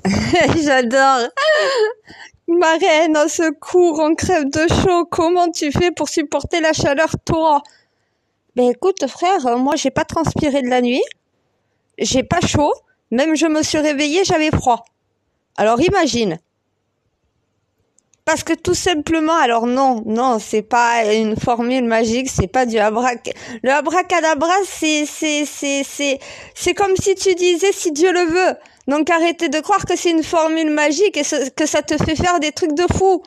J'adore. Ma reine, au secours, on crève de chaud. Comment tu fais pour supporter la chaleur, toi? Ben écoute, frère, moi j'ai pas transpiré de la nuit. J'ai pas chaud. Même je me suis réveillée, j'avais froid. Alors imagine. Parce que tout simplement, alors non, c'est pas une formule magique, c'est pas du le abracadabra, c'est comme si tu disais si Dieu le veut. Donc arrêtez de croire que c'est une formule magique et que ça te fait faire des trucs de fou.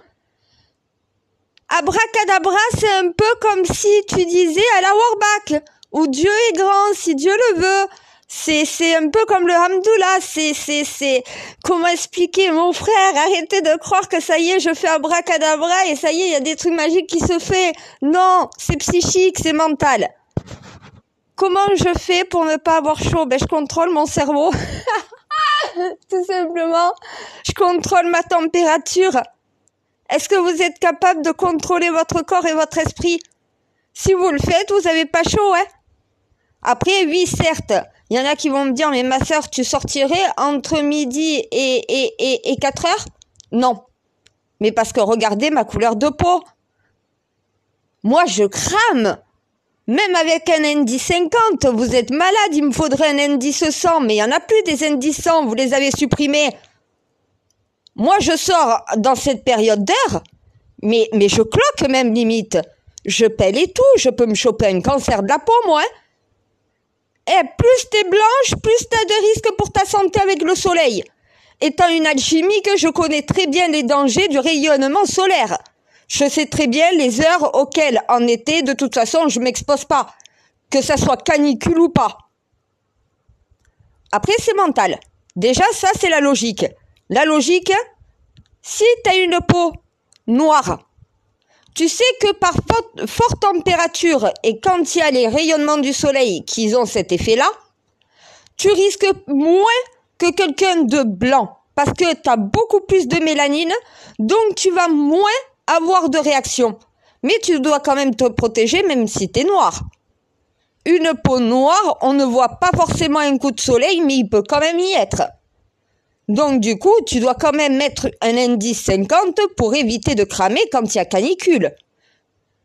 Abracadabra, c'est un peu comme si tu disais à la Warbach, où Dieu est grand, si Dieu le veut. C'est un peu comme le Hamdoullah, comment expliquer, mon frère, arrêtez de croire que ça y est, je fais abracadabra et ça y est, il y a des trucs magiques qui se font. Non, c'est psychique, c'est mental. Comment je fais pour ne pas avoir chaud? Ben, je contrôle mon cerveau. Tout simplement. Je contrôle ma température. Est-ce que vous êtes capable de contrôler votre corps et votre esprit? Si vous le faites, vous n'avez pas chaud, hein? Après, oui, certes, il y en a qui vont me dire, mais ma sœur, tu sortirais entre midi et 4 heures? Non. Mais parce que regardez ma couleur de peau. Moi, je crame. Même avec un indice 50, vous êtes malade, il me faudrait un indice 100, mais il n'y en a plus des indices 100, vous les avez supprimés. Moi, je sors dans cette période d'heure, mais je cloque même limite. Je pèle et tout, je peux me choper un cancer de la peau, moi. Et plus t'es blanche, plus t'as de risques pour ta santé avec le soleil. Étant une alchimique, je connais très bien les dangers du rayonnement solaire. Je sais très bien les heures auxquelles, en été, de toute façon, je m'expose pas. Que ça soit canicule ou pas. Après, c'est mental. Déjà, ça, c'est la logique. La logique, si t'as une peau noire, tu sais que par forte température et quand il y a les rayonnements du soleil qui ont cet effet-là, tu risques moins que quelqu'un de blanc parce que tu as beaucoup plus de mélanine, donc tu vas moins avoir de réaction. Mais tu dois quand même te protéger même si tu es noir. Une peau noire, on ne voit pas forcément un coup de soleil, mais il peut quand même y être. Donc du coup, tu dois quand même mettre un indice 50 pour éviter de cramer quand il y a canicule.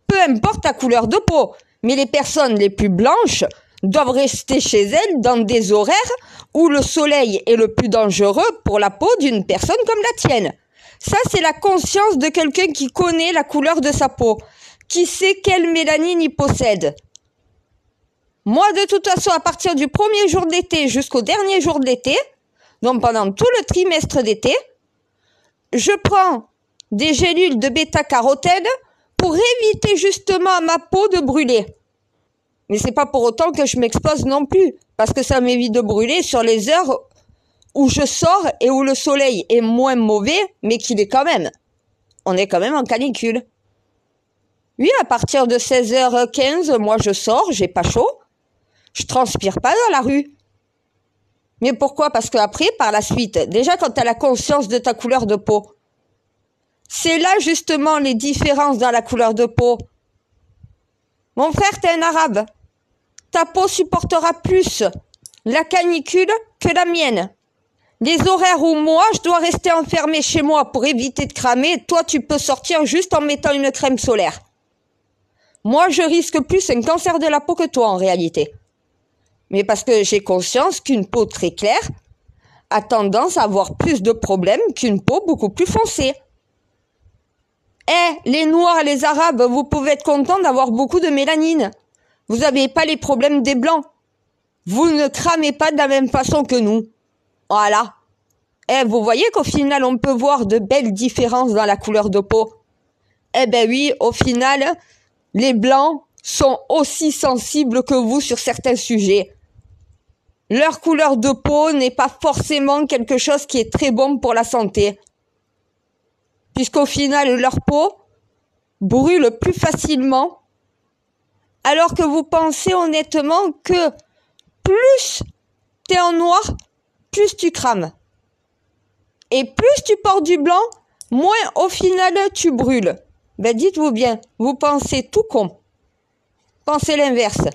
Peu importe ta couleur de peau, mais les personnes les plus blanches doivent rester chez elles dans des horaires où le soleil est le plus dangereux pour la peau d'une personne comme la tienne. Ça, c'est la conscience de quelqu'un qui connaît la couleur de sa peau, qui sait quelle mélanine il possède. Moi, de toute façon, à partir du premier jour de l'été jusqu'au dernier jour de l'été, donc pendant tout le trimestre d'été, je prends des gélules de bêta-carotène pour éviter justement à ma peau de brûler. Mais c'est pas pour autant que je m'expose non plus, parce que ça m'évite de brûler sur les heures où je sors et où le soleil est moins mauvais, mais qu'il est quand même. On est quand même en canicule. Oui, à partir de 16h15, moi je sors, j'ai pas chaud, je transpire pas dans la rue. Mais pourquoi? Parce qu'après, par la suite, déjà quand tu as la conscience de ta couleur de peau, c'est là justement les différences dans la couleur de peau. Mon frère, t'es un arabe. Ta peau supportera plus la canicule que la mienne. Les horaires où moi, je dois rester enfermé chez moi pour éviter de cramer, toi, tu peux sortir juste en mettant une crème solaire. Moi, je risque plus un cancer de la peau que toi en réalité. Mais parce que j'ai conscience qu'une peau très claire a tendance à avoir plus de problèmes qu'une peau beaucoup plus foncée. Les Noirs, les Arabes, vous pouvez être contents d'avoir beaucoup de mélanine. Vous n'avez pas les problèmes des Blancs. Vous ne cramez pas de la même façon que nous. Voilà. Vous voyez qu'au final, on peut voir de belles différences dans la couleur de peau. Ben oui, au final, les Blancs sont aussi sensibles que vous sur certains sujets. Leur couleur de peau n'est pas forcément quelque chose qui est très bon pour la santé. Puisqu'au final, leur peau brûle plus facilement, alors que vous pensez honnêtement que plus tu es en noir, plus tu crames. Et plus tu portes du blanc, moins au final tu brûles. Ben dites-vous bien, vous pensez tout con. Pensez l'inverse.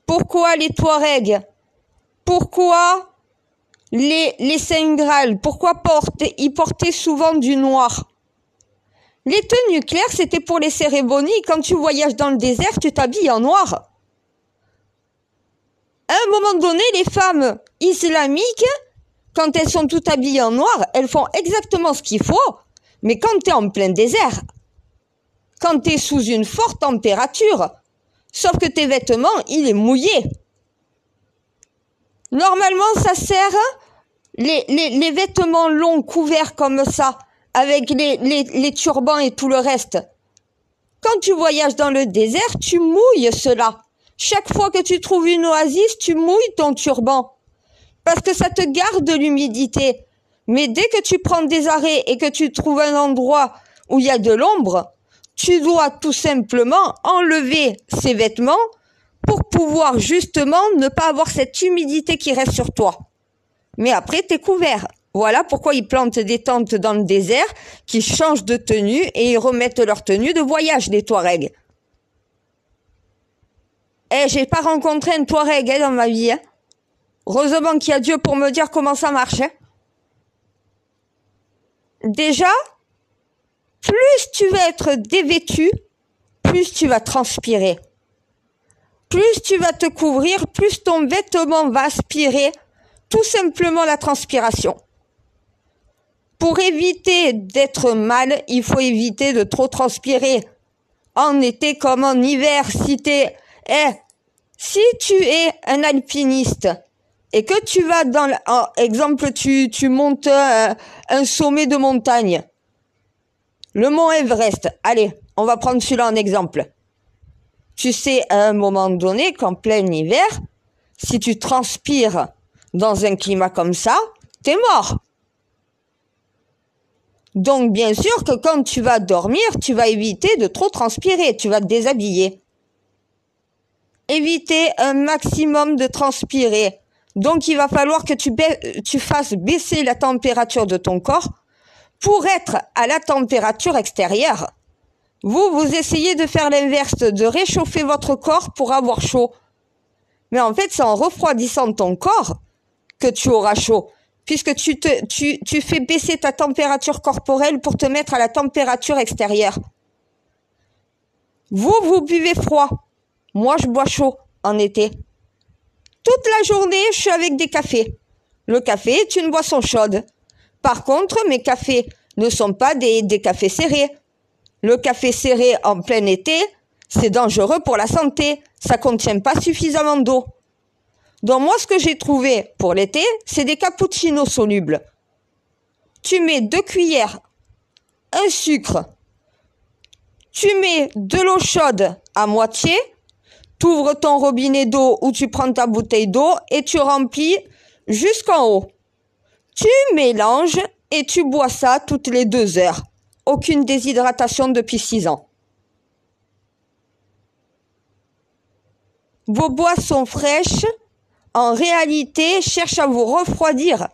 Pourquoi les Touaregs? Pourquoi les Saints Graal, pourquoi ils portaient souvent du noir? Les tenues claires, c'était pour les cérémonies. Quand tu voyages dans le désert, tu t'habilles en noir. À un moment donné, les femmes islamiques, quand elles sont toutes habillées en noir, elles font exactement ce qu'il faut. Mais quand tu es en plein désert, quand tu es sous une forte température, sauf que tes vêtements, il est mouillé. Normalement, ça sert, les vêtements longs couverts comme ça, avec les turbans et tout le reste. Quand tu voyages dans le désert, tu mouilles cela. Chaque fois que tu trouves une oasis, tu mouilles ton turban. Parce que ça te garde l'humidité. Mais dès que tu prends des arrêts et que tu trouves un endroit où il y a de l'ombre, tu dois tout simplement enlever ces vêtements pour pouvoir justement ne pas avoir cette humidité qui reste sur toi. Mais après, t'es couvert. Voilà pourquoi ils plantent des tentes dans le désert, qui changent de tenue et ils remettent leur tenue de voyage, les Touaregs. J'ai pas rencontré un Touareg dans ma vie. Heureusement qu'il y a Dieu pour me dire comment ça marche. Déjà, plus tu vas être dévêtu, plus tu vas transpirer. Plus tu vas te couvrir, plus ton vêtement va aspirer tout simplement la transpiration. Pour éviter d'être mal, il faut éviter de trop transpirer. En été comme en hiver, si tu es un alpiniste et que tu vas exemple, tu montes un sommet de montagne, le mont Everest, allez, on va prendre celui-là en exemple. Tu sais à un moment donné qu'en plein hiver, si tu transpires dans un climat comme ça, t'es mort. Donc bien sûr que quand tu vas dormir, tu vas éviter de trop transpirer, tu vas te déshabiller. Éviter un maximum de transpirer. Donc il va falloir que tu fasses baisser la température de ton corps pour être à la température extérieure. Vous essayez de faire l'inverse, de réchauffer votre corps pour avoir chaud. Mais en fait, c'est en refroidissant ton corps que tu auras chaud, puisque tu fais baisser ta température corporelle pour te mettre à la température extérieure. Vous buvez froid. Moi, je bois chaud en été. Toute la journée, je suis avec des cafés. Le café est une boisson chaude. Par contre, mes cafés ne sont pas des cafés serrés. Le café serré en plein été, c'est dangereux pour la santé. Ça contient pas suffisamment d'eau. Donc moi, ce que j'ai trouvé pour l'été, c'est des cappuccinos solubles. Tu mets 2 cuillères, un sucre. Tu mets de l'eau chaude à moitié. Tu ouvres ton robinet d'eau ou tu prends ta bouteille d'eau et tu remplis jusqu'en haut. Tu mélanges et tu bois ça toutes les 2 heures. Aucune déshydratation depuis 6 ans. Vos boissons fraîches, en réalité, cherchent à vous refroidir.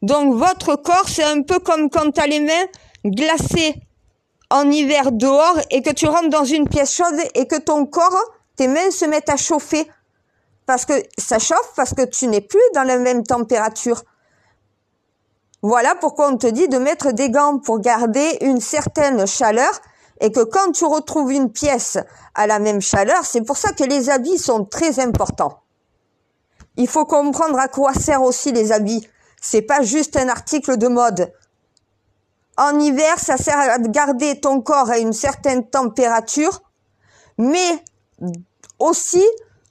Donc votre corps, c'est un peu comme quand tu as les mains glacées en hiver dehors et que tu rentres dans une pièce chaude et que ton corps, tes mains se mettent à chauffer. Parce que ça chauffe, parce que tu n'es plus dans la même température. Voilà pourquoi on te dit de mettre des gants pour garder une certaine chaleur et que quand tu retrouves une pièce à la même chaleur, c'est pour ça que les habits sont très importants. Il faut comprendre à quoi servent aussi les habits. C'est pas juste un article de mode. En hiver, ça sert à garder ton corps à une certaine température, mais aussi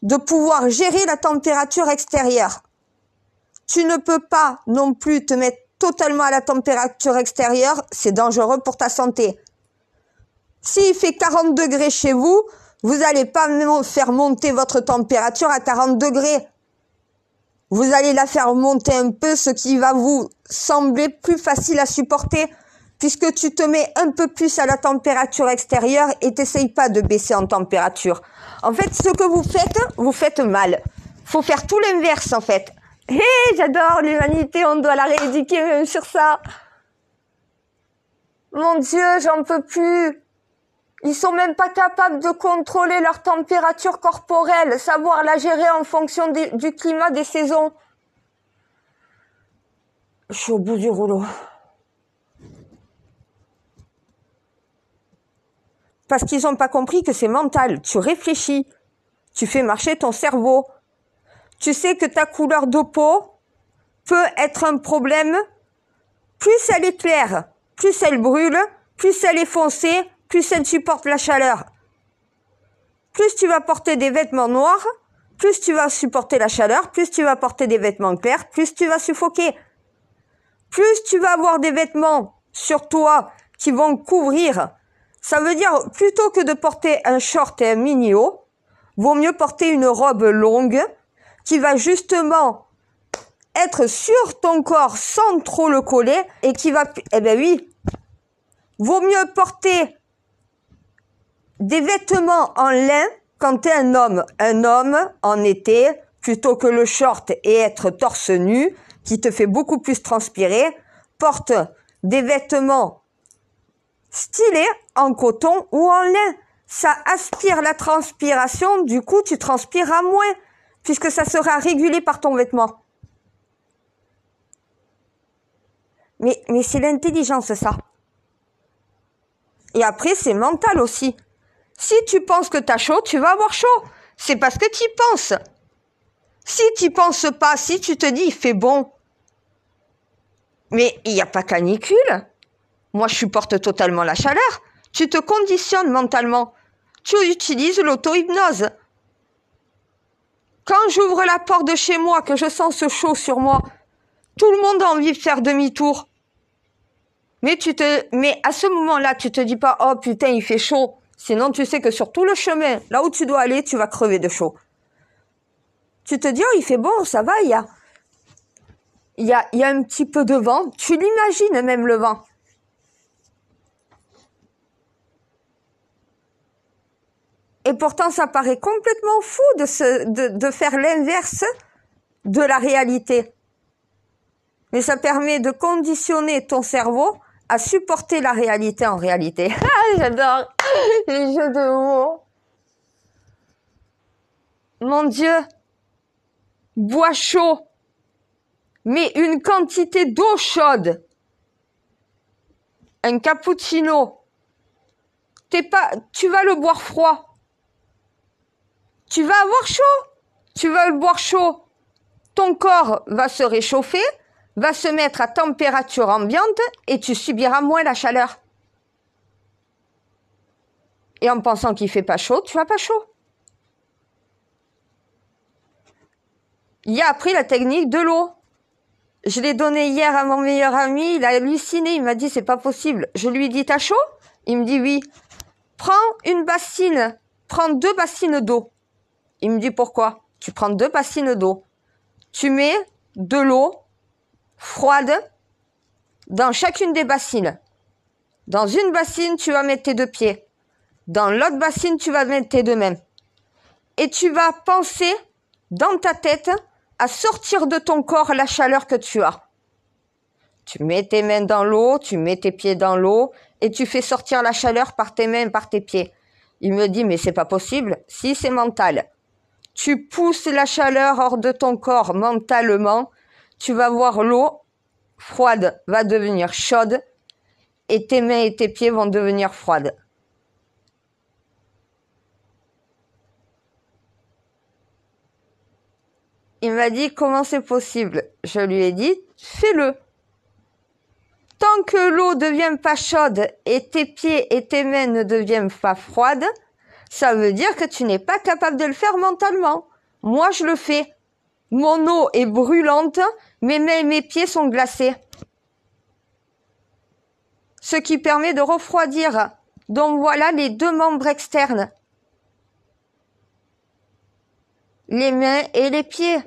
de pouvoir gérer la température extérieure. Tu ne peux pas non plus te mettre totalement à la température extérieure, c'est dangereux pour ta santé. S'il fait 40 degrés chez vous, vous n'allez pas faire monter votre température à 40 degrés. Vous allez la faire monter un peu, ce qui va vous sembler plus facile à supporter, puisque tu te mets un peu plus à la température extérieure et t'essayes pas de baisser en température. En fait, ce que vous faites mal. Faut faire tout l'inverse, en fait. J'adore l'humanité, on doit la rééduquer même sur ça. Mon Dieu, j'en peux plus. Ils sont même pas capables de contrôler leur température corporelle, savoir la gérer en fonction du climat des saisons. Je suis au bout du rouleau. Parce qu'ils n'ont pas compris que c'est mental. Tu réfléchis. Tu fais marcher ton cerveau. Tu sais que ta couleur de peau peut être un problème. Plus elle est claire, plus elle brûle, plus elle est foncée, plus elle supporte la chaleur. Plus tu vas porter des vêtements noirs, plus tu vas supporter la chaleur, plus tu vas porter des vêtements clairs, plus tu vas suffoquer. Plus tu vas avoir des vêtements sur toi qui vont couvrir. Ça veut dire, plutôt que de porter un short et un mini-haut, vaut mieux porter une robe longue qui va justement être sur ton corps sans trop le coller et qui va... Eh ben oui, vaut mieux porter des vêtements en lin quand tu es un homme. Un homme, en été, plutôt que le short et être torse nu, qui te fait beaucoup plus transpirer, porte des vêtements stylés en coton ou en lin. Ça aspire la transpiration, du coup tu transpireras moins, puisque ça sera régulé par ton vêtement. Mais c'est l'intelligence, ça. Et après, c'est mental aussi. Si tu penses que tu as chaud, tu vas avoir chaud. C'est parce que tu y penses. Si tu n'y penses pas, si tu te dis, il fait bon. Mais il n'y a pas canicule. Moi, je supporte totalement la chaleur. Tu te conditionnes mentalement. Tu utilises l'auto-hypnose. Quand j'ouvre la porte de chez moi, que je sens ce chaud sur moi, tout le monde a envie de faire demi-tour. Mais à ce moment-là, tu te dis pas, oh putain, il fait chaud. Sinon, tu sais que sur tout le chemin, là où tu dois aller, tu vas crever de chaud. Tu te dis, oh, il fait bon, ça va, il y a un petit peu de vent. Tu l'imagines même le vent. Et pourtant, ça paraît complètement fou de faire l'inverse de la réalité. Mais ça permet de conditionner ton cerveau à supporter la réalité en réalité. J'adore les jeux de mots. Mon Dieu, bois chaud, mais une quantité d'eau chaude. Un cappuccino. Tu vas le boire froid. Tu vas avoir chaud. Tu vas le boire chaud. Ton corps va se réchauffer, va se mettre à température ambiante et tu subiras moins la chaleur. Et en pensant qu'il fait pas chaud, tu n'as pas chaud. Il y a après la technique de l'eau. Je l'ai donnée hier à mon meilleur ami, il a halluciné, il m'a dit c'est pas possible. Je lui ai dit t'as chaud? Il me dit oui. Prends une bassine, prends 2 bassines d'eau. Il me dit pourquoi? Tu prends 2 bassines d'eau. Tu mets de l'eau froide dans chacune des bassines. Dans une bassine, tu vas mettre tes 2 pieds. Dans l'autre bassine, tu vas mettre tes 2 mains. Et tu vas penser dans ta tête à sortir de ton corps la chaleur que tu as. Tu mets tes mains dans l'eau, tu mets tes pieds dans l'eau et tu fais sortir la chaleur par tes mains, par tes pieds. Il me dit, mais c'est pas possible. Si, c'est mental. Tu pousses la chaleur hors de ton corps mentalement. Tu vas voir l'eau froide va devenir chaude et tes mains et tes pieds vont devenir froides. Il m'a dit, comment c'est possible? Je lui ai dit, fais-le. Tant que l'eau ne devient pas chaude et tes pieds et tes mains ne deviennent pas froides, ça veut dire que tu n'es pas capable de le faire mentalement. Moi, je le fais. Mon eau est brûlante, mes mains et mes pieds sont glacés. Ce qui permet de refroidir. Donc voilà les 2 membres externes. Les mains et les pieds.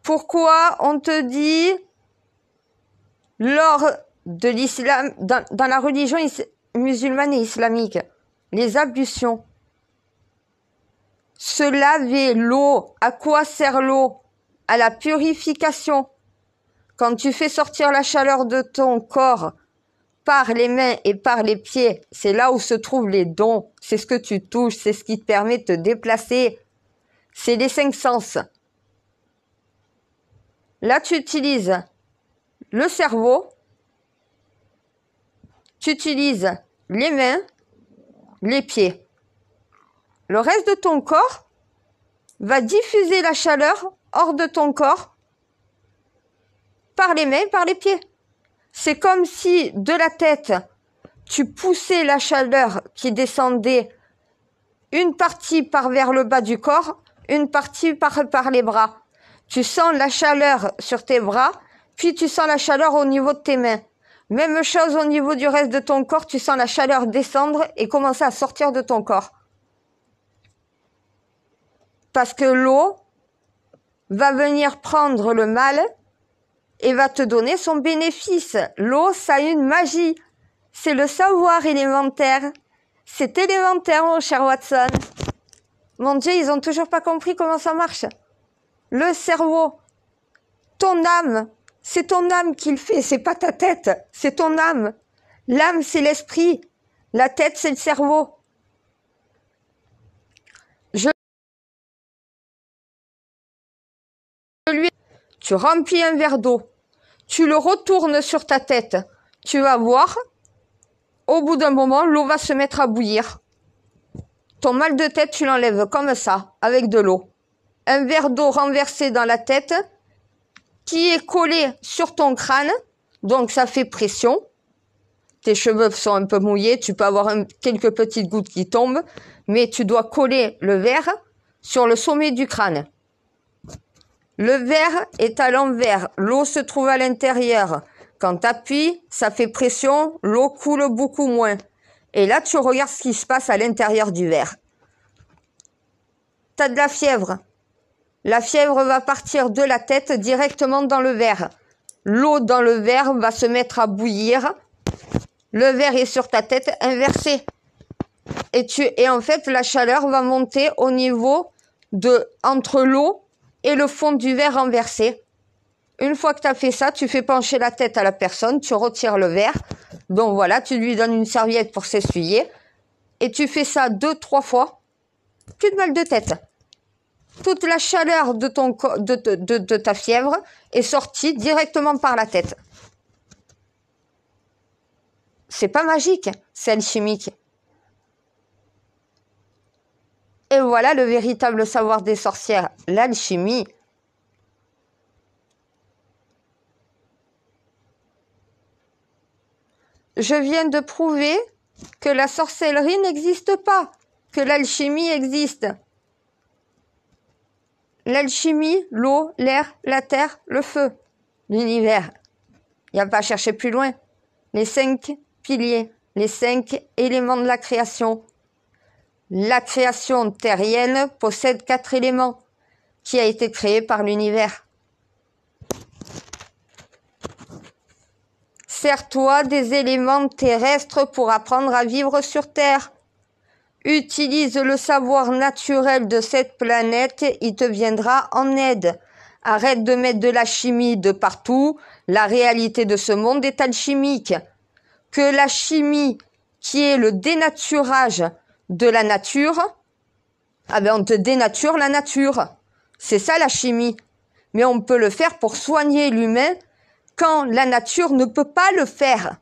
Pourquoi on te dit, lors de l'islam, dans la religion musulmane et islamique, les ablutions, se laver l'eau, à quoi sert l'eau? À la purification. Quand tu fais sortir la chaleur de ton corps par les mains et par les pieds, c'est là où se trouvent les dons. C'est ce que tu touches, c'est ce qui te permet de te déplacer. C'est les 5 sens. Là, tu utilises le cerveau, tu utilises les mains, les pieds. Le reste de ton corps va diffuser la chaleur hors de ton corps par les mains, par les pieds. C'est comme si de la tête, tu poussais la chaleur qui descendait une partie par vers le bas du corps, une partie par les bras. Tu sens la chaleur sur tes bras, puis tu sens la chaleur au niveau de tes mains. Même chose au niveau du reste de ton corps, tu sens la chaleur descendre et commencer à sortir de ton corps. Parce que l'eau va venir prendre le mal et va te donner son bénéfice. L'eau, ça a une magie. C'est le savoir élémentaire. C'est élémentaire, mon cher Watson. Mon Dieu, ils ont toujours pas compris comment ça marche. Le cerveau, ton âme, c'est ton âme qui le fait, c'est pas ta tête, c'est ton âme. L'âme, c'est l'esprit. La tête, c'est le cerveau. Tu remplis un verre d'eau, tu le retournes sur ta tête, tu vas voir, au bout d'un moment, l'eau va se mettre à bouillir. Ton mal de tête, tu l'enlèves comme ça, avec de l'eau. Un verre d'eau renversé dans la tête, qui est collé sur ton crâne, donc ça fait pression. Tes cheveux sont un peu mouillés, tu peux avoir quelques petites gouttes qui tombent, mais tu dois coller le verre sur le sommet du crâne. Le verre est à l'envers, l'eau se trouve à l'intérieur. Quand tu appuies, ça fait pression, l'eau coule beaucoup moins. Et là, tu regardes ce qui se passe à l'intérieur du verre. Tu as de la fièvre. La fièvre va partir de la tête directement dans le verre. L'eau dans le verre va se mettre à bouillir. Le verre est sur ta tête inversé. Et en fait, la chaleur va monter au niveau entre l'eau et le fond du verre renversé. Une fois que tu as fait ça, tu fais pencher la tête à la personne, tu retires le verre. Donc voilà, tu lui donnes une serviette pour s'essuyer. Et tu fais ça 2-3 fois. Plus de mal de tête. Toute la chaleur de ta fièvre est sortie directement par la tête. C'est pas magique, c'est alchimique. Et voilà le véritable savoir des sorcières, l'alchimie. Je viens de prouver que la sorcellerie n'existe pas, que l'alchimie existe. L'alchimie, l'eau, l'air, la terre, le feu, l'univers. Il n'y a pas à chercher plus loin. Les 5 piliers, les 5 éléments de la création. La création terrienne possède 4 éléments qui a été créé par l'univers. Sers-toi des éléments terrestres pour apprendre à vivre sur Terre. Utilise le savoir naturel de cette planète, il te viendra en aide. Arrête de mettre de la chimie de partout. La réalité de ce monde est alchimique. Que la chimie, qui est le dénaturage de la nature, on te dénature la nature. C'est ça la chimie. Mais on peut le faire pour soigner l'humain quand la nature ne peut pas le faire.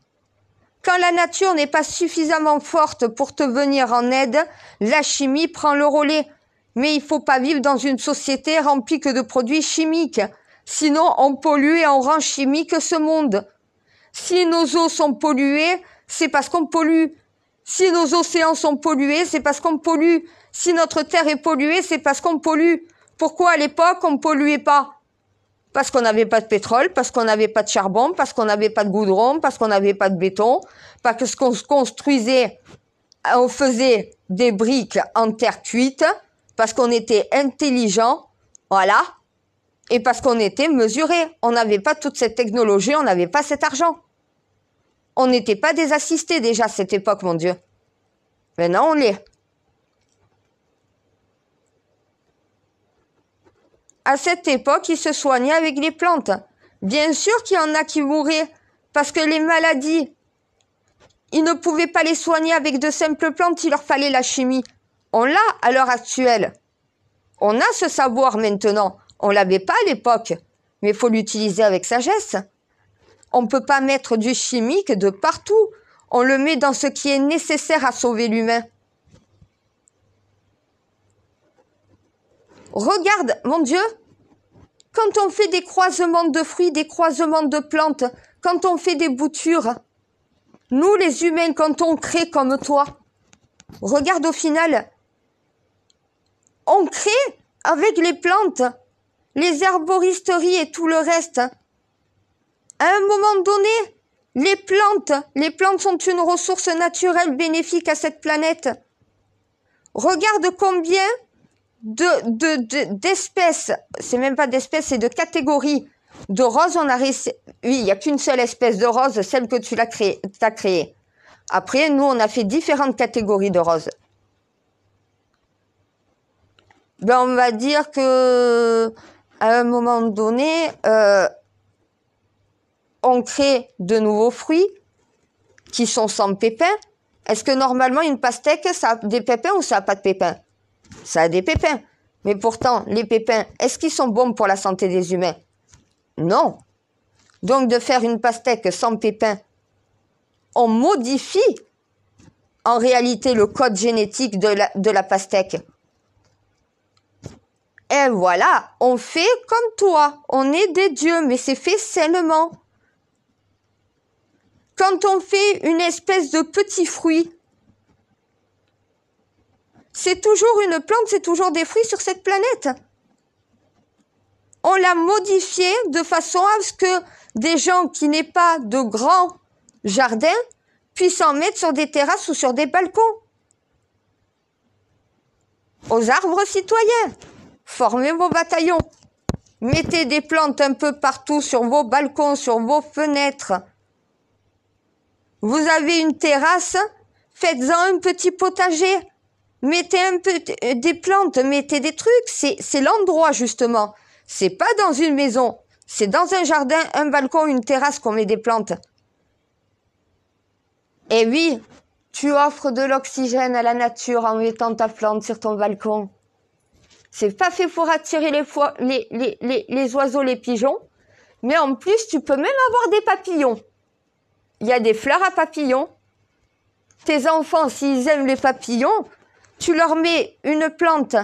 Quand la nature n'est pas suffisamment forte pour te venir en aide, la chimie prend le relais. Mais il faut pas vivre dans une société remplie que de produits chimiques. Sinon, on pollue et on rend chimique ce monde. Si nos eaux sont polluées, c'est parce qu'on pollue. Si nos océans sont pollués, c'est parce qu'on pollue. Si notre terre est polluée, c'est parce qu'on pollue. Pourquoi à l'époque, on ne polluait pas? Parce qu'on n'avait pas de pétrole, parce qu'on n'avait pas de charbon, parce qu'on n'avait pas de goudron, parce qu'on n'avait pas de béton, parce qu'on se construisait, on faisait des briques en terre cuite, parce qu'on était intelligent, voilà, et parce qu'on était mesuré. On n'avait pas toute cette technologie, on n'avait pas cet argent. On n'était pas des assistés déjà à cette époque, mon Dieu. Maintenant, on l'est. À cette époque, ils se soignaient avec les plantes. Bien sûr qu'il y en a qui mouraient, parce que les maladies, ils ne pouvaient pas les soigner avec de simples plantes, il leur fallait la chimie. On l'a à l'heure actuelle. On a ce savoir maintenant. On l'avait pas à l'époque, mais il faut l'utiliser avec sagesse. On ne peut pas mettre du chimique de partout. On le met dans ce qui est nécessaire à sauver l'humain. Regarde, mon Dieu, quand on fait des croisements de fruits, des croisements de plantes, quand on fait des boutures, nous les humains, quand on crée comme toi, regarde au final, on crée avec les plantes, les herboristeries et tout le reste. À un moment donné, les plantes sont une ressource naturelle bénéfique à cette planète. Regarde combien d'espèces, c'est même pas d'espèces, c'est de catégories de roses. On a réussi, oui, il n'y a qu'une seule espèce de rose, celle que tu as créée. Après, nous, on a fait différentes catégories de roses. Ben, on va dire que à un moment donné, on crée de nouveaux fruits qui sont sans pépins. Est-ce que normalement une pastèque, ça a des pépins ou ça n'a pas de pépins? Ça a des pépins. Mais pourtant, les pépins, est-ce qu'ils sont bons pour la santé des humains? Non. Donc de faire une pastèque sans pépins, on modifie en réalité le code génétique de la pastèque. Et voilà, on fait comme toi. On est des dieux, mais c'est fait sainement. Quand on fait une espèce de petit fruit, c'est toujours une plante, c'est toujours des fruits sur cette planète. On l'a modifié de façon à ce que des gens qui n'aient pas de grands jardins puissent en mettre sur des terrasses ou sur des balcons. Aux arbres citoyens, formez vos bataillons. Mettez des plantes un peu partout sur vos balcons, sur vos fenêtres. Vous avez une terrasse, faites-en un petit potager. Mettez un peu des plantes, mettez des trucs. C'est l'endroit justement. C'est pas dans une maison. C'est dans un jardin, un balcon, une terrasse qu'on met des plantes. Et oui, tu offres de l'oxygène à la nature en mettant ta plante sur ton balcon. C'est pas fait pour attirer les oiseaux, les pigeons. Mais en plus, tu peux même avoir des papillons. Il y a des fleurs à papillons. Tes enfants, s'ils aiment les papillons, tu leur mets une plante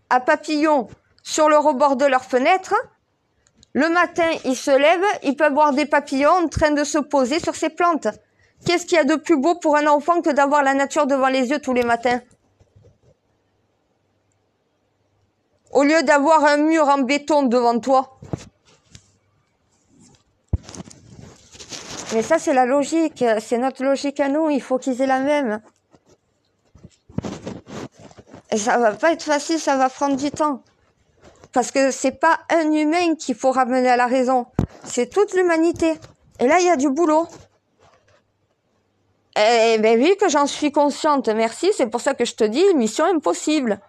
à papillons sur le rebord de leur fenêtre. Le matin, ils se lèvent, ils peuvent voir des papillons en train de se poser sur ces plantes. Qu'est-ce qu'il y a de plus beau pour un enfant que d'avoir la nature devant les yeux tous les matins? Au lieu d'avoir un mur en béton devant toi. Mais ça, c'est la logique. C'est notre logique à nous. Il faut qu'ils aient la même. Et ça va pas être facile, ça va prendre du temps. Parce que c'est pas un humain qu'il faut ramener à la raison. C'est toute l'humanité. Et là, il y a du boulot. Eh ben oui, que j'en suis consciente. Merci. C'est pour ça que je te dis, mission impossible.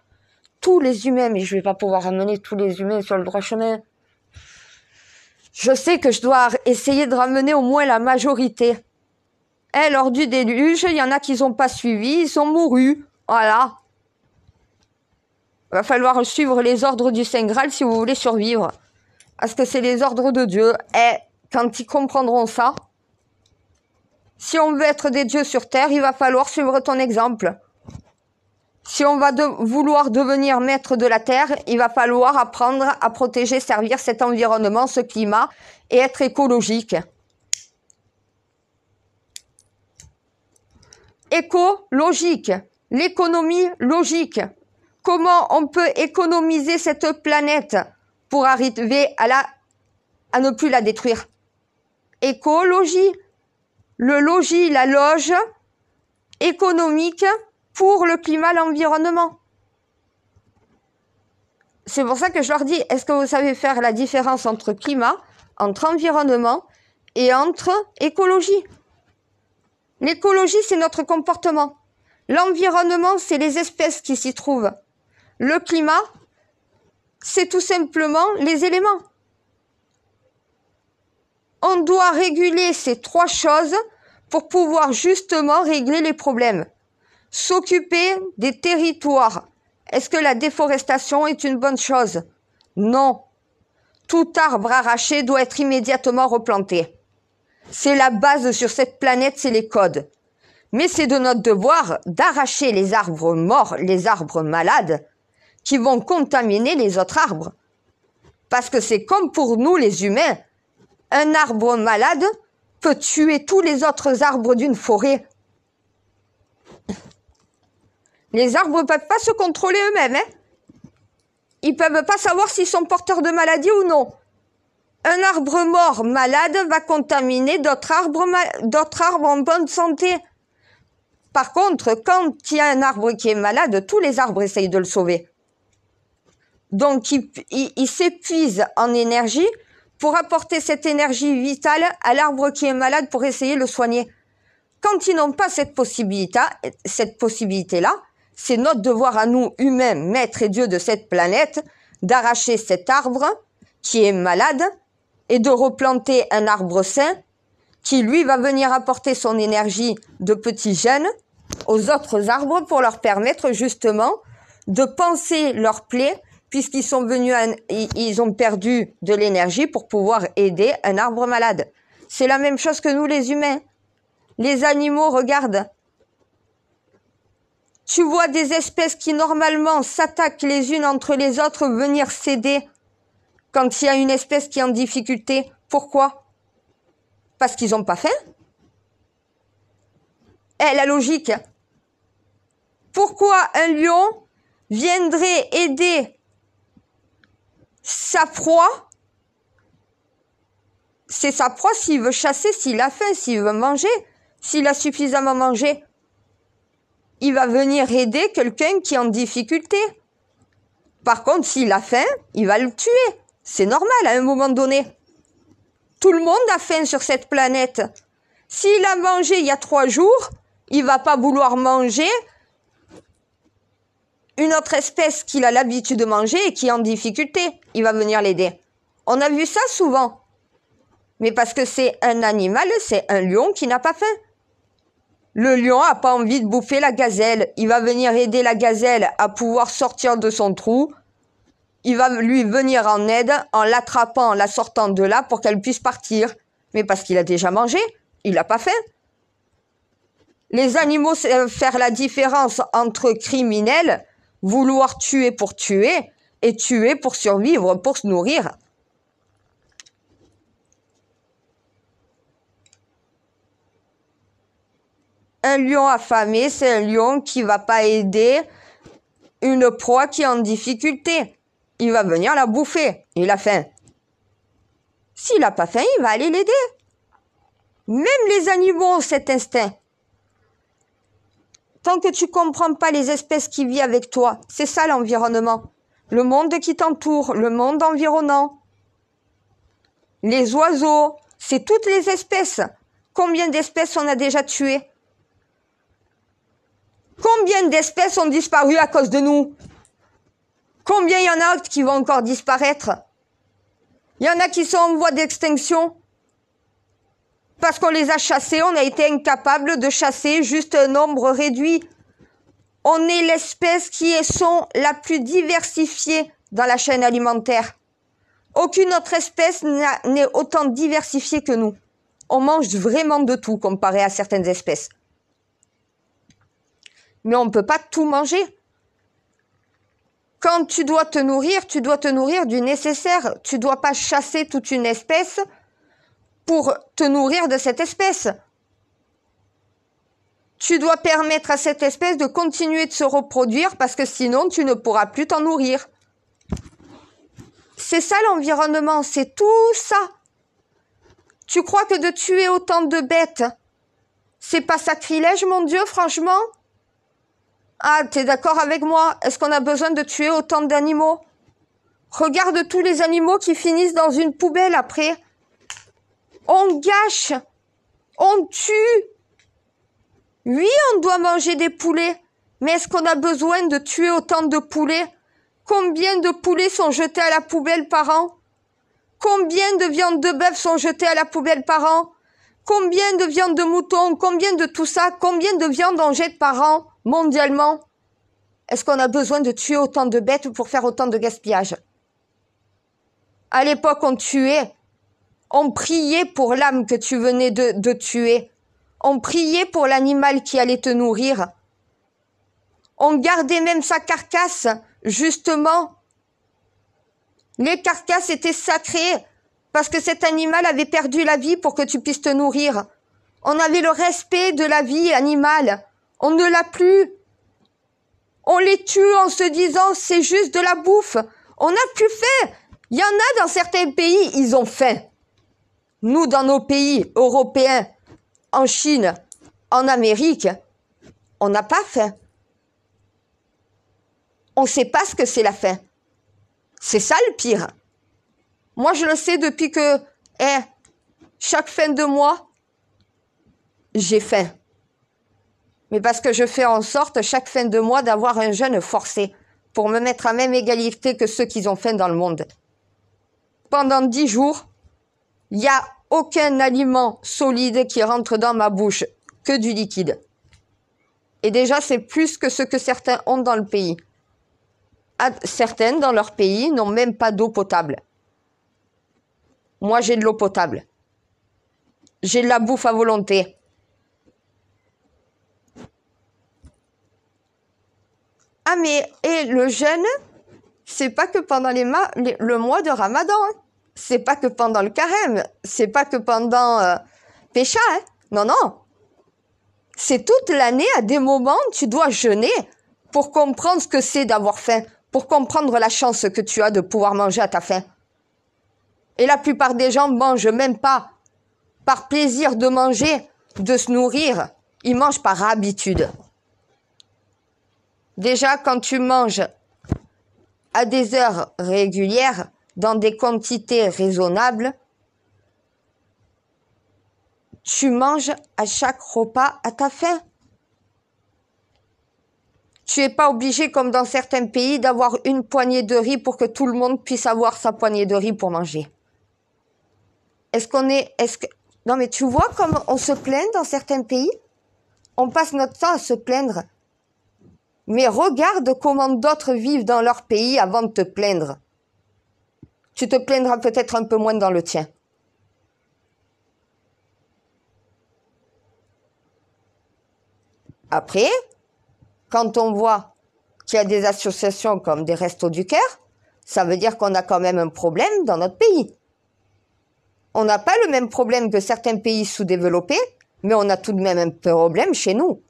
Tous les humains, mais je vais pas pouvoir ramener tous les humains sur le droit chemin. Je sais que je dois essayer de ramener au moins la majorité. Lors du déluge, il y en a qui n'ont pas suivi, ils sont mourus. Voilà. Il va falloir suivre les ordres du Saint Graal si vous voulez survivre. Parce que c'est les ordres de Dieu. Et quand ils comprendront ça, si on veut être des dieux sur terre, il va falloir suivre ton exemple. Si on va vouloir devenir maître de la terre, il va falloir apprendre à protéger, servir cet environnement, ce climat et être écologique. Écologique, l'économie logique. Comment on peut économiser cette planète pour arriver à ne plus la détruire? Écologie, le logis, la loge économique pour le climat, l'environnement. C'est pour ça que je leur dis, est-ce que vous savez faire la différence entre climat, entre environnement et entre écologie? L'écologie, c'est notre comportement. L'environnement, c'est les espèces qui s'y trouvent. Le climat, c'est tout simplement les éléments. On doit réguler ces trois choses pour pouvoir justement régler les problèmes. S'occuper des territoires. Est-ce que la déforestation est une bonne chose? Non. Tout arbre arraché doit être immédiatement replanté. C'est la base sur cette planète, c'est les codes. Mais c'est de notre devoir d'arracher les arbres morts, les arbres malades, qui vont contaminer les autres arbres. Parce que c'est comme pour nous les humains. Un arbre malade peut tuer tous les autres arbres d'une forêt. Les arbres ne peuvent pas se contrôler eux-mêmes. Ils ne peuvent pas savoir s'ils sont porteurs de maladie ou non. Un arbre mort malade va contaminer d'autres arbres en bonne santé. Par contre, quand il y a un arbre qui est malade, tous les arbres essayent de le sauver. Donc, il s'épuise en énergie pour apporter cette énergie vitale à l'arbre qui est malade pour essayer de le soigner. Quand ils n'ont pas cette possibilité-là, c'est notre devoir à nous, humains, maîtres et dieux de cette planète, d'arracher cet arbre qui est malade et de replanter un arbre sain qui, lui, va venir apporter son énergie de petits gènes aux autres arbres pour leur permettre justement de panser leurs plaies puisqu'ils sont venus, ils ont perdu de l'énergie pour pouvoir aider un arbre malade. C'est la même chose que nous les humains. Les animaux, regarde. Tu vois des espèces qui normalement s'attaquent les unes entre les autres venir s'aider quand il y a une espèce qui est en difficulté. Pourquoi? Parce qu'ils n'ont pas faim. La logique. Pourquoi un lion viendrait aider sa proie? C'est sa proie s'il veut chasser, s'il a faim, s'il veut manger, s'il a suffisamment mangé. Il va venir aider quelqu'un qui est en difficulté. Par contre, s'il a faim, il va le tuer. C'est normal à un moment donné. Tout le monde a faim sur cette planète. S'il a mangé il y a 3 jours, il va pas vouloir manger une autre espèce qu'il a l'habitude de manger et qui est en difficulté. Il va venir l'aider. On a vu ça souvent. Mais parce que c'est un animal, c'est un lion qui n'a pas faim. Le lion n'a pas envie de bouffer la gazelle. Il va venir aider la gazelle à pouvoir sortir de son trou. Il va lui venir en aide en l'attrapant, en la sortant de là pour qu'elle puisse partir. Mais parce qu'il a déjà mangé, il n'a pas faim. Les animaux savent faire la différence entre criminels, vouloir tuer pour tuer, et tuer pour survivre, pour se nourrir. Un lion affamé, c'est un lion qui va pas aider une proie qui est en difficulté. Il va venir la bouffer. Il a faim. S'il n'a pas faim, il va aller l'aider. Même les animaux ont cet instinct. Tant que tu comprends pas les espèces qui vivent avec toi, c'est ça l'environnement. Le monde qui t'entoure, le monde environnant. Les oiseaux, c'est toutes les espèces. Combien d'espèces on a déjà tuées? Combien d'espèces ont disparu à cause de nous? Combien il y en a qui vont encore disparaître? Il y en a qui sont en voie d'extinction. Parce qu'on les a chassés, on a été incapable de chasser juste un nombre réduit. On est l'espèce qui est la plus diversifiée dans la chaîne alimentaire. Aucune autre espèce n'est autant diversifiée que nous. On mange vraiment de tout comparé à certaines espèces. Mais on ne peut pas tout manger. Quand tu dois te nourrir du nécessaire. Tu ne dois pas chasser toute une espèce pour te nourrir de cette espèce. Tu dois permettre à cette espèce de continuer de se reproduire parce que sinon tu ne pourras plus t'en nourrir. C'est ça l'environnement, c'est tout ça. Tu crois que de tuer autant de bêtes, c'est pas sacrilège, mon Dieu, franchement? Ah, t'es d'accord avec moi? Est-ce qu'on a besoin de tuer autant d'animaux? Regarde tous les animaux qui finissent dans une poubelle après. On gâche, on tue. Oui, on doit manger des poulets, mais est-ce qu'on a besoin de tuer autant de poulets? Combien de poulets sont jetés à la poubelle par an? Combien de viandes de bœuf sont jetées à la poubelle par an? Combien de viandes de mouton? Combien de tout ça? Combien de viandes on jette par an, mondialement? Est-ce qu'on a besoin de tuer autant de bêtes pour faire autant de gaspillage? À l'époque, on tuait. On priait pour l'âme que tu venais de tuer. On priait pour l'animal qui allait te nourrir. On gardait même sa carcasse, justement. Les carcasses étaient sacrées parce que cet animal avait perdu la vie pour que tu puisses te nourrir. On avait le respect de la vie animale. On ne l'a plus. On les tue en se disant c'est juste de la bouffe. On n'a plus faim. Il y en a dans certains pays, ils ont faim. Nous, dans nos pays européens, en Chine, en Amérique, on n'a pas faim. On ne sait pas ce que c'est la faim. C'est ça le pire. Moi, je le sais depuis que, chaque fin de mois, j'ai faim. Mais parce que je fais en sorte, chaque fin de mois, d'avoir un jeûne forcé pour me mettre à même égalité que ceux qui ont faim dans le monde. Pendant 10 jours, il n'y a aucun aliment solide qui rentre dans ma bouche, que du liquide. Et déjà, c'est plus que ce que certains ont dans le pays. Certaines, dans leur pays, n'ont même pas d'eau potable. Moi, j'ai de l'eau potable. J'ai de la bouffe à volonté. Ah, mais et le jeûne, c'est pas que pendant le mois de Ramadan. Hein. C'est pas que pendant le carême. C'est pas que pendant Pécha. Hein. Non, non. C'est toute l'année, à des moments, tu dois jeûner pour comprendre ce que c'est d'avoir faim, pour comprendre la chance que tu as de pouvoir manger à ta faim. Et la plupart des gens mangent même pas par plaisir de manger, de se nourrir. Ils mangent par habitude. Déjà, quand tu manges à des heures régulières, dans des quantités raisonnables, tu manges à chaque repas à ta faim. Tu n'es pas obligé, comme dans certains pays, d'avoir une poignée de riz pour que tout le monde puisse avoir sa poignée de riz pour manger. Non, mais tu vois comme on se plaint dans certains pays? On passe notre temps à se plaindre. Mais regarde comment d'autres vivent dans leur pays avant de te plaindre. Tu te plaindras peut-être un peu moins dans le tien. Après, quand on voit qu'il y a des associations comme des Restos du Cœur, ça veut dire qu'on a quand même un problème dans notre pays. On n'a pas le même problème que certains pays sous-développés, mais on a tout de même un problème chez nous.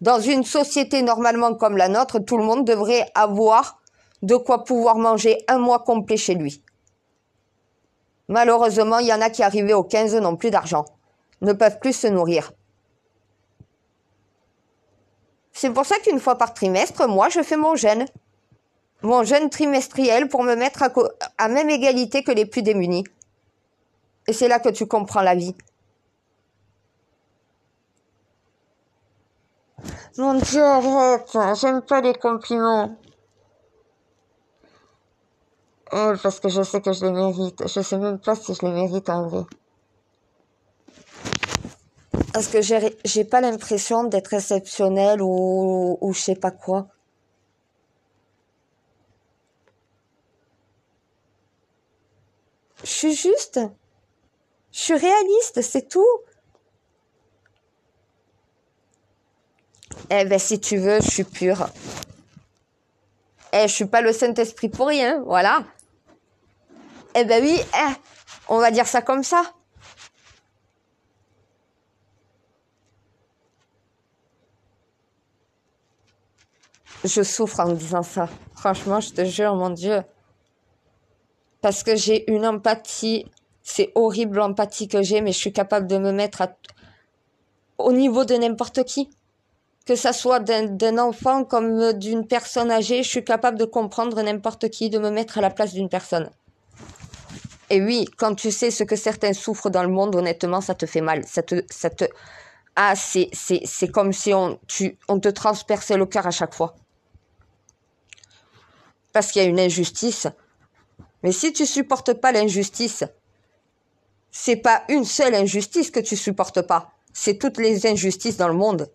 Dans une société normalement comme la nôtre, tout le monde devrait avoir de quoi pouvoir manger un mois complet chez lui. Malheureusement, il y en a qui arrivés au 15 n'ont plus d'argent, ne peuvent plus se nourrir. C'est pour ça qu'une fois par trimestre, moi, je fais mon jeûne trimestriel pour me mettre à même égalité que les plus démunis. Et c'est là que tu comprends la vie. Mon Dieu, arrête, j'aime pas les compliments. Parce que je sais que je les mérite. Je sais même pas si je les mérite en vrai. Parce que j'ai pas l'impression d'être exceptionnelle ou je sais pas quoi. Je suis juste. Je suis réaliste, c'est tout. Eh ben, si tu veux, je suis pure. Je suis pas le Saint-Esprit pour rien, voilà. Eh ben oui, on va dire ça comme ça. Je souffre en disant ça. Franchement, je te jure, mon Dieu. Parce que j'ai une empathie. C'est horrible l'empathie que j'ai, mais je suis capable de me mettre au niveau de n'importe qui. Que ça soit d'un enfant comme d'une personne âgée, je suis capable de comprendre n'importe qui, de me mettre à la place d'une personne. Et oui, quand tu sais ce que certains souffrent dans le monde, honnêtement, ça te fait mal. Ah, c'est comme si on te transperçait le cœur à chaque fois. Parce qu'il y a une injustice. Mais si tu supportes pas l'injustice, c'est pas une seule injustice que tu supportes pas. C'est toutes les injustices dans le monde.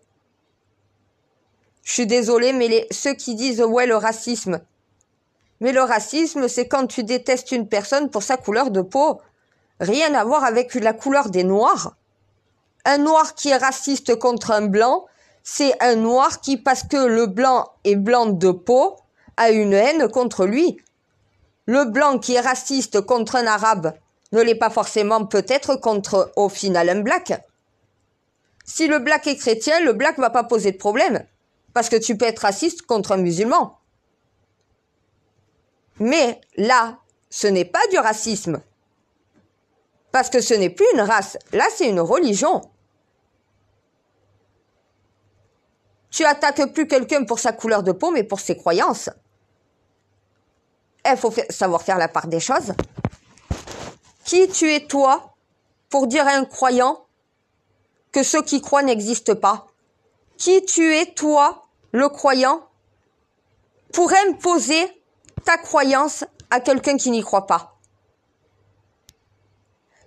Je suis désolée, mais ceux qui disent « ouais, le racisme », mais le racisme, c'est quand tu détestes une personne pour sa couleur de peau. rien à voir avec la couleur des noirs. Un noir qui est raciste contre un blanc, c'est un noir qui, parce que le blanc est blanc de peau, a une haine contre lui. Le blanc qui est raciste contre un arabe ne l'est pas forcément peut-être contre, au final, un black. Si le black est chrétien, le black va pas poser de problème. Parce que tu peux être raciste contre un musulman. Mais là, ce n'est pas du racisme. Parce que ce n'est plus une race. Là, c'est une religion. Tu attaques plus quelqu'un pour sa couleur de peau, mais pour ses croyances. Il faut savoir faire la part des choses. Qui tu es toi pour dire à un croyant que ceux qui croient n'existent pas? Qui tu es toi, le croyant, pour imposer ta croyance à quelqu'un qui n'y croit pas?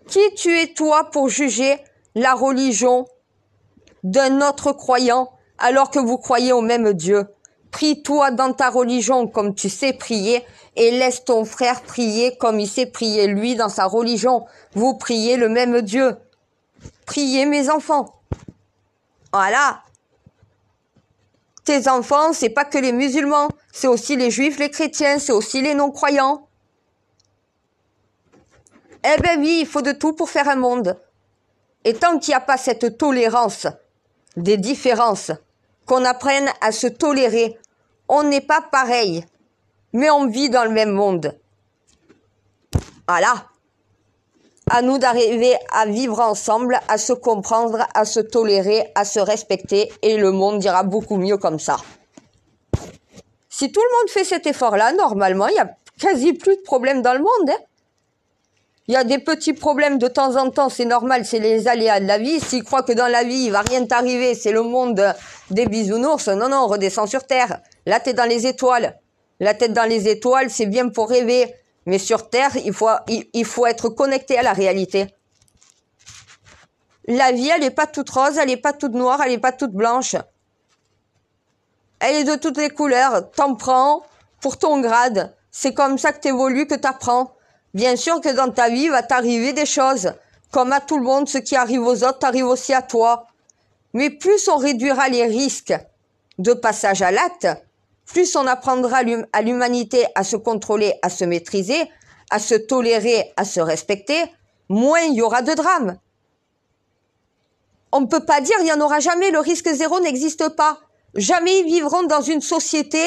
Qui tu es toi pour juger la religion d'un autre croyant alors que vous croyez au même Dieu? Prie-toi dans ta religion comme tu sais prier et laisse ton frère prier comme il sait prier lui dans sa religion. Vous priez le même Dieu. Priez mes enfants. Voilà. Tes enfants, c'est pas que les musulmans, c'est aussi les juifs, les chrétiens, c'est aussi les non-croyants. Eh ben oui, il faut de tout pour faire un monde. Et tant qu'il n'y a pas cette tolérance des différences, qu'on apprenne à se tolérer, on n'est pas pareil, mais on vit dans le même monde. Voilà. À nous d'arriver à vivre ensemble, à se comprendre, à se tolérer, à se respecter, et le monde ira beaucoup mieux comme ça. Si tout le monde fait cet effort-là, normalement, il n'y a quasi plus de problèmes dans le monde. Hein. Il y a des petits problèmes de temps en temps, c'est normal, c'est les aléas de la vie. S'ils croient que dans la vie, il va rien t'arriver, c'est le monde des bisounours, non, non, on redescend sur Terre. Là, t'es dans les étoiles. La tête dans les étoiles, c'est bien pour rêver. Mais sur Terre, il faut être connecté à la réalité. La vie, elle n'est pas toute rose, elle n'est pas toute noire, elle n'est pas toute blanche. Elle est de toutes les couleurs. T'en prends pour ton grade. C'est comme ça que t'évolues, que t'apprends. Bien sûr que dans ta vie, va t'arriver des choses. Comme à tout le monde, ce qui arrive aux autres, t'arrive aussi à toi. Mais plus on réduira les risques de passage à l'acte, plus on apprendra à l'humanité à se contrôler, à se maîtriser, à se tolérer, à se respecter, moins il y aura de drames. On ne peut pas dire il n'y en aura jamais, le risque zéro n'existe pas. Jamais ils vivront dans une société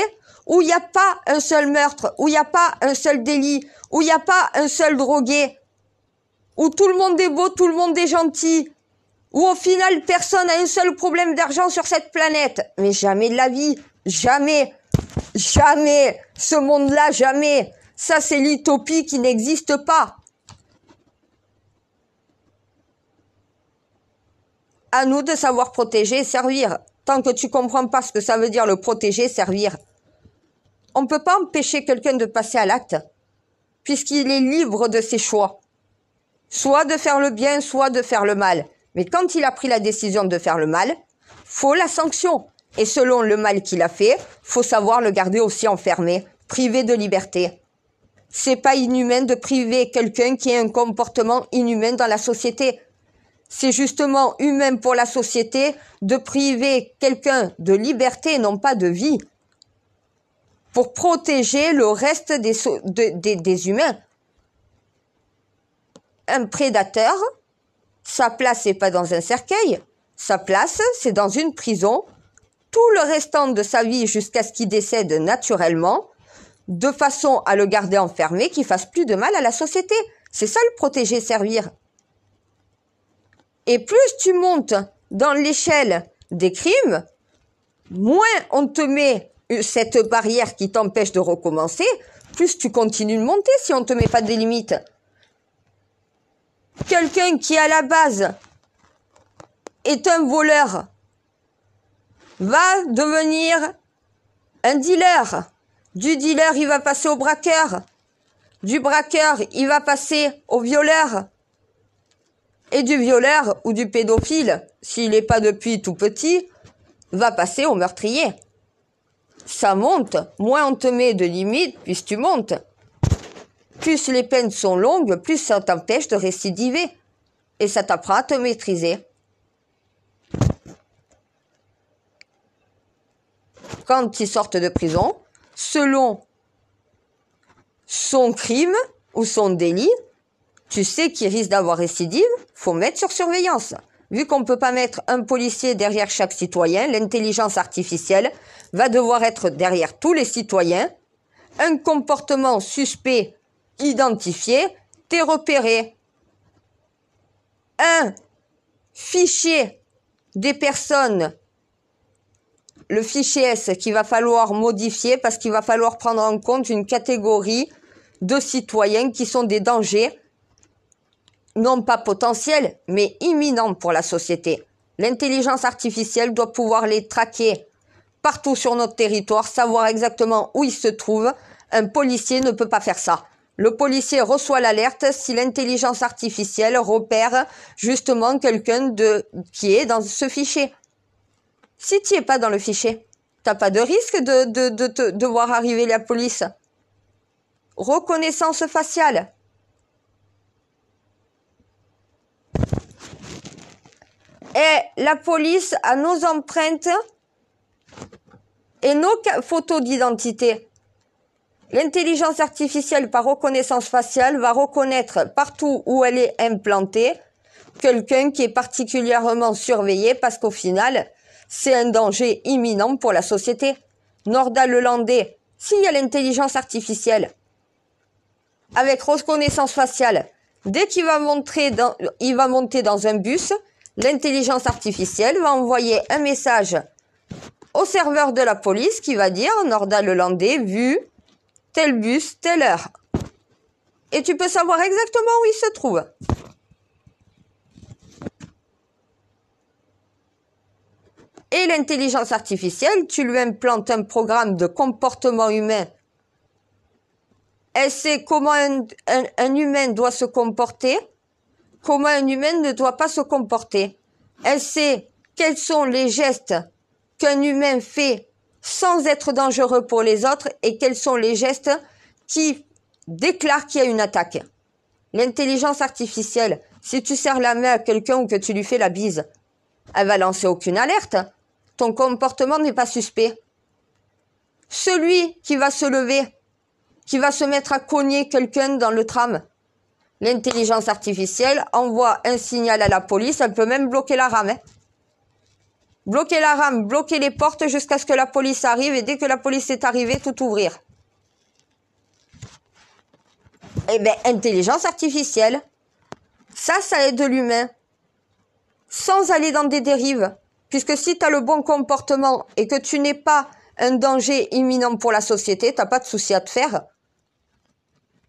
où il n'y a pas un seul meurtre, où il n'y a pas un seul délit, où il n'y a pas un seul drogué, où tout le monde est beau, tout le monde est gentil, où au final personne n'a un seul problème d'argent sur cette planète. Mais jamais de la vie, jamais. Jamais. Ce monde-là, jamais. Ça, c'est l'utopie qui n'existe pas. À nous de savoir protéger et servir. Tant que tu comprends pas ce que ça veut dire le protéger, servir. On ne peut pas empêcher quelqu'un de passer à l'acte, puisqu'il est libre de ses choix. Soit de faire le bien, soit de faire le mal. Mais quand il a pris la décision de faire le mal, faut la sanction. Et selon le mal qu'il a fait, faut savoir le garder aussi enfermé, privé de liberté. C'est pas inhumain de priver quelqu'un qui a un comportement inhumain dans la société. C'est justement humain pour la société de priver quelqu'un de liberté et non pas de vie. Pour protéger le reste des humains. Un prédateur, sa place c'est pas dans un cercueil, sa place c'est dans une prison, tout le restant de sa vie jusqu'à ce qu'il décède naturellement, de façon à le garder enfermé, qu'il fasse plus de mal à la société. C'est ça le protéger, servir. Et plus tu montes dans l'échelle des crimes, moins on te met cette barrière qui t'empêche de recommencer, plus tu continues de monter si on ne te met pas des limites. Quelqu'un qui à la base est un voleur va devenir un dealer. Du dealer, il va passer au braqueur. Du braqueur, il va passer au violeur. Et du violeur ou du pédophile, s'il n'est pas depuis tout petit, va passer au meurtrier. Ça monte. Moins on te met de limites, plus tu montes. plus les peines sont longues, plus ça t'empêche de récidiver. Et ça t'apprend à te maîtriser. Quand ils sortent de prison, selon son crime ou son délit, tu sais qu'il risque d'avoir récidive, faut mettre sur surveillance. Vu qu'on ne peut pas mettre un policier derrière chaque citoyen, l'intelligence artificielle va devoir être derrière tous les citoyens. Un comportement suspect identifié, t'es repéré. Un fichier des personnes, le fichier S qu'il va falloir modifier parce qu'il va falloir prendre en compte une catégorie de citoyens qui sont des dangers, non pas potentiels, mais imminents pour la société. L'intelligence artificielle doit pouvoir les traquer partout sur notre territoire, savoir exactement où ils se trouvent. Un policier ne peut pas faire ça. Le policier reçoit l'alerte si l'intelligence artificielle repère justement quelqu'un qui est dans ce fichier. Si tu n'es pas dans le fichier, tu n'as pas de risque de voir arriver la police. Reconnaissance faciale. Et la police a nos empreintes et nos photos d'identité. L'intelligence artificielle par reconnaissance faciale va reconnaître partout où elle est implantée quelqu'un qui est particulièrement surveillé parce qu'au final, c'est un danger imminent pour la société. Nordal-Lelandais, s'il y a l'intelligence artificielle avec reconnaissance faciale, dès qu'il va monter dans un bus, l'intelligence artificielle va envoyer un message au serveur de la police qui va dire Nordal-Lelandais vu tel bus, telle heure. Et tu peux savoir exactement où il se trouve. Et l'intelligence artificielle, tu lui implantes un programme de comportement humain. Elle sait comment un humain doit se comporter, comment un humain ne doit pas se comporter. Elle sait quels sont les gestes qu'un humain fait sans être dangereux pour les autres et quels sont les gestes qui déclarent qu'il y a une attaque. L'intelligence artificielle, si tu serres la main à quelqu'un ou que tu lui fais la bise, elle va lancer aucune alerte. Ton comportement n'est pas suspect. Celui qui va se lever, qui va se mettre à cogner quelqu'un dans le tram, l'intelligence artificielle envoie un signal à la police, elle peut même bloquer la rame. Bloquer la rame, bloquer les portes jusqu'à ce que la police arrive et dès que la police est arrivée, tout ouvrir. Eh bien, intelligence artificielle, ça aide l'humain. Sans aller dans des dérives. Puisque si tu as le bon comportement et que tu n'es pas un danger imminent pour la société, tu n'as pas de souci à te faire.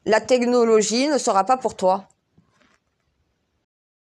La technologie ne sera pas pour toi.